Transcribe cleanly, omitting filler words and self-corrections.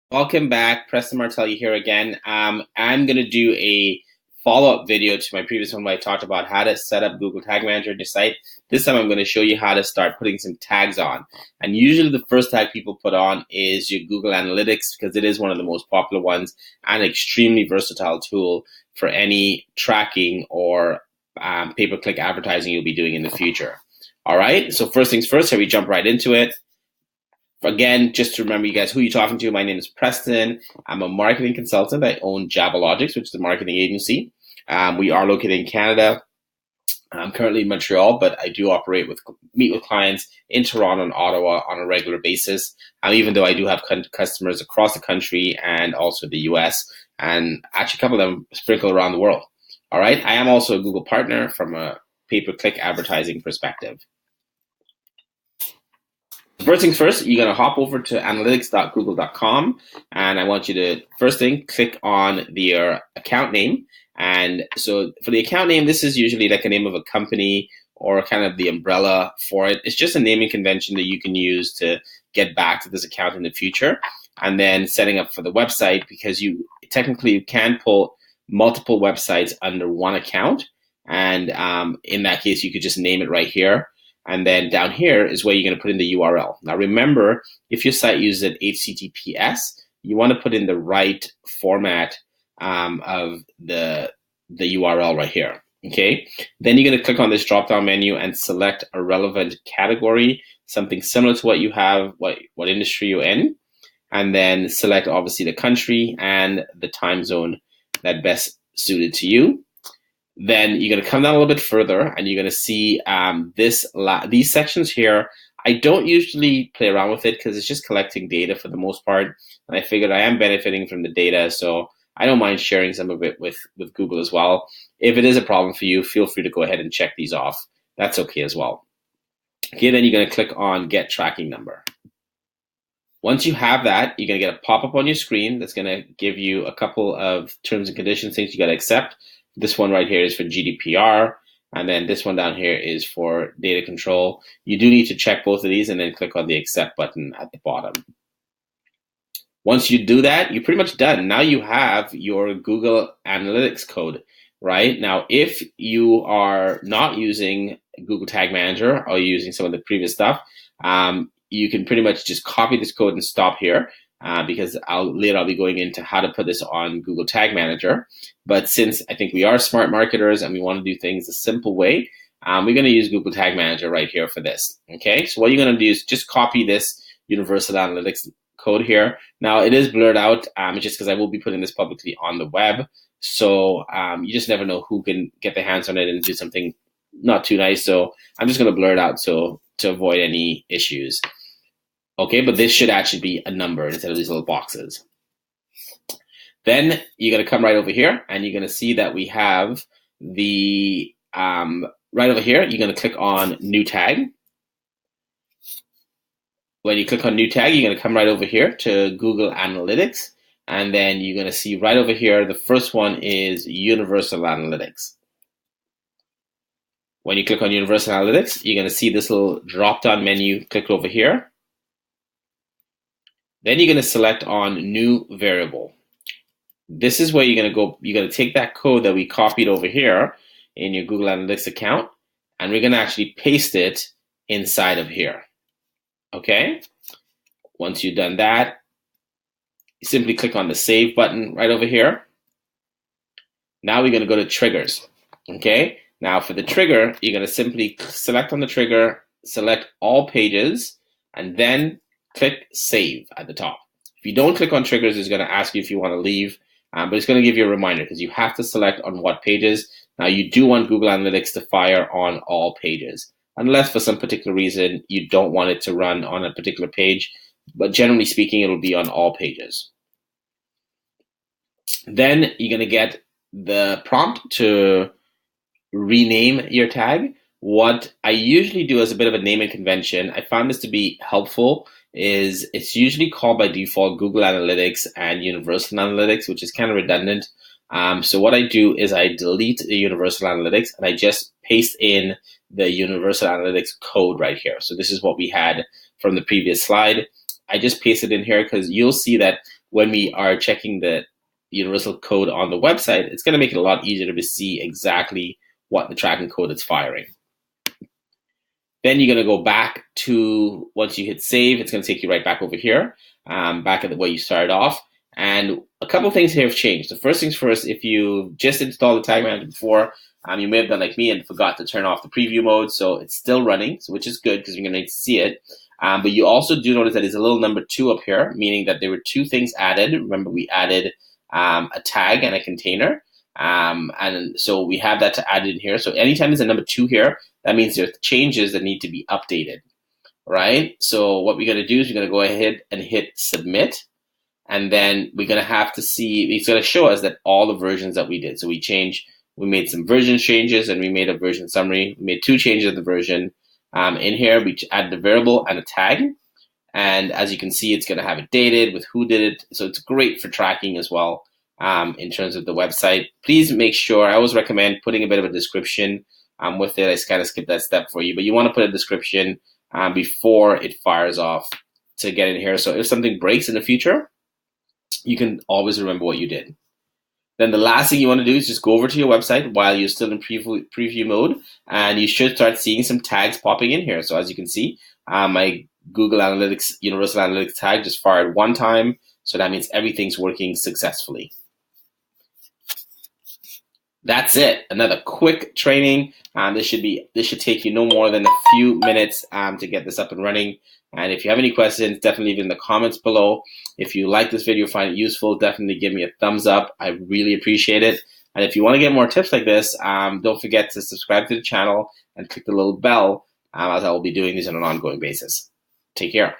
Welcome back, Preston Martelly here again. I'm going to do a follow-up video to my previous one where I talked about how to set up Google Tag Manager in your site. This time I'm going to show you how to start putting some tags on. And usually the first tag people put on is your Google Analytics because it is one of the most popular ones and an extremely versatile tool for any tracking or pay-per-click advertising you'll be doing in the future. All right, so first things first, here we jump right into it. Again, just to remember you guys who you're talking to, my name is Preston. I'm a marketing consultant. I own JavaLogics, which is a marketing agency. We are located in Canada. I'm currently in Montreal, but I do meet with clients in Toronto and Ottawa on a regular basis. Even though I do have customers across the country and also the US, and actually a couple of them sprinkle around the world. All right. I am also a Google partner from a pay-per-click advertising perspective. First things first, you're going to hop over to analytics.google.com, and I want you to, first thing, click on your account name. And so for the account name, this is usually like a name of a company or kind of the umbrella for it. It's just a naming convention that you can use to get back to this account in the future. And then setting up for the website, because you technically can pull multiple websites under one account. And in that case, you could just name it right here. And then down here is where you're going to put in the URL. Now remember, if your site uses an HTTPS, you want to put in the right format of the URL right here. Okay. Then you're going to click on this drop-down menu and select a relevant category, something similar to what you have, what industry you're in, and then select obviously the country and the time zone that best suited to you. Then you're going to come down a little bit further and you're going to see these sections here. I don't usually play around with it because it's just collecting data for the most part. And I figured I am benefiting from the data, so I don't mind sharing some of it with Google as well. If it is a problem for you, feel free to go ahead and check these off. That's okay as well. Okay, then you're going to click on Get Tracking Number. Once you have that, you're going to get a pop-up on your screen that's going to give you a couple of terms and conditions, things you got to accept. This one right here is for GDPR, and then this one down here is for data control. You do need to check both of these and then click on the accept button at the bottom. Once you do that, you're pretty much done. Now you have your Google Analytics code, right? Now, if you are not using Google Tag Manager or using some of the previous stuff, you can pretty much just copy this code and stop here. Because later I'll be going into how to put this on Google Tag Manager. But since I think we are smart marketers and we want to do things a simple way, we're going to use Google Tag Manager right here for this. Okay, so what you're going to do is just copy this Universal Analytics code here. Now it is blurred out just because I will be putting this publicly on the web. So you just never know who can get their hands on it and do something not too nice. So I'm just going to blur it out so to avoid any issues. Okay, but this should actually be a number instead of these little boxes. Then you're going to come right over here and you're going to see that we have the, right over here, you're going to click on New Tag. When you click on New Tag, you're going to come right over here to Google Analytics. And then you're going to see right over here, the first one is Universal Analytics. When you click on Universal Analytics, you're going to see this little drop-down menu. Click over here. Then you're going to select on New Variable. This is where you're going to go. You're going to take that code that we copied over here in your Google Analytics account, and we're going to actually paste it inside of here. Okay? Once you've done that, you simply click on the Save button right over here. Now we're going to go to Triggers. Okay? Now for the trigger, you're going to simply select on the trigger, select All Pages, and then click Save at the top. If you don't click on triggers, it's going to ask you if you want to leave, but it's going to give you a reminder because you have to select on what pages. Now you do want Google Analytics to fire on all pages, unless for some particular reason you don't want it to run on a particular page, but generally speaking, it'll be on all pages. Then you're going to get the prompt to rename your tag. What I usually do as a bit of a naming convention, I found this to be helpful, is it's usually called by default Google Analytics and Universal Analytics, which is kind of redundant. So what I do is I delete the Universal Analytics and I just paste in the Universal Analytics code right here. So this is what we had from the previous slide. I just paste it in here because you'll see that when we are checking the universal code on the website, it's going to make it a lot easier to see exactly what the tracking code is firing. Then you're going to go back to, once you hit save, it's going to take you right back over here, back at the way you started off. And a couple of things here have changed. The first things first, if you just installed the Tag Manager before, you may have done like me and forgot to turn off the preview mode, so it's still running, which is good because we're going to need to see it. But you also do notice that there's a little number 2 up here, meaning that there were 2 things added. Remember, we added a tag and a container. And so we have that to add in here. So anytime there's a number 2 here, that means there's changes that need to be updated, right? So what we're going to do is we're going to go ahead and hit submit. And then we're going to have to see, it's going to show us that all the versions that we did. So we made some version changes and we made a version summary. We made 2 changes of the version. In here, we added a variable and a tag. And as you can see, it's going to have it dated with who did it. So it's great for tracking as well in terms of the website. Please make sure, I always recommend putting a bit of a description with it. I just kind of skipped that step for you. But you want to put a description before it fires off to get in here. So if something breaks in the future, you can always remember what you did. Then the last thing you want to do is just go over to your website while you're still in preview mode, and you should start seeing some tags popping in here. So as you can see, my Google Analytics Universal Analytics tag just fired 1 time, so that means everything's working successfully. That's it. Another quick training. This should take you no more than a few minutes to get this up and running. And if you have any questions, definitely leave it in the comments below. If you like this video, find it useful, definitely give me a thumbs up. I really appreciate it. And if you want to get more tips like this, don't forget to subscribe to the channel and click the little bell as I will be doing these on an ongoing basis. Take care.